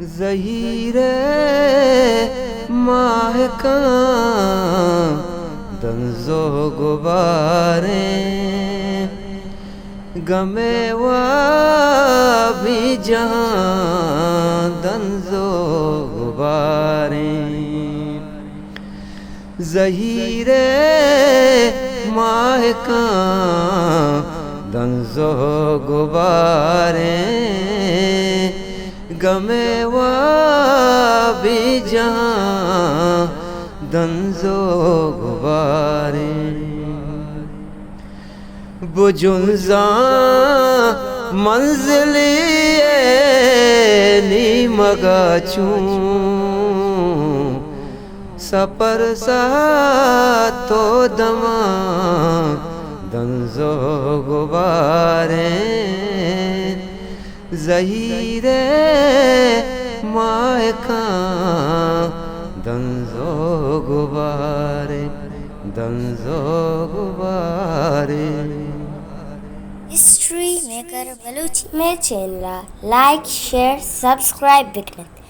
زہیر ماہکان دنزو غباریں غمِ بھی جہاں دنزو غباریں زہیر ماہکان دنزو غباریں غمِ بھی جہاں دنزو غباریں بجنزاں منزلی نی مگا چون سپر سا تو دماں دنزو غباریں زہیر ماہکان دنزو غباریں دنزو غباریں History Maker Balochi میں چینل لائک شیئر سبسکرائب بکنت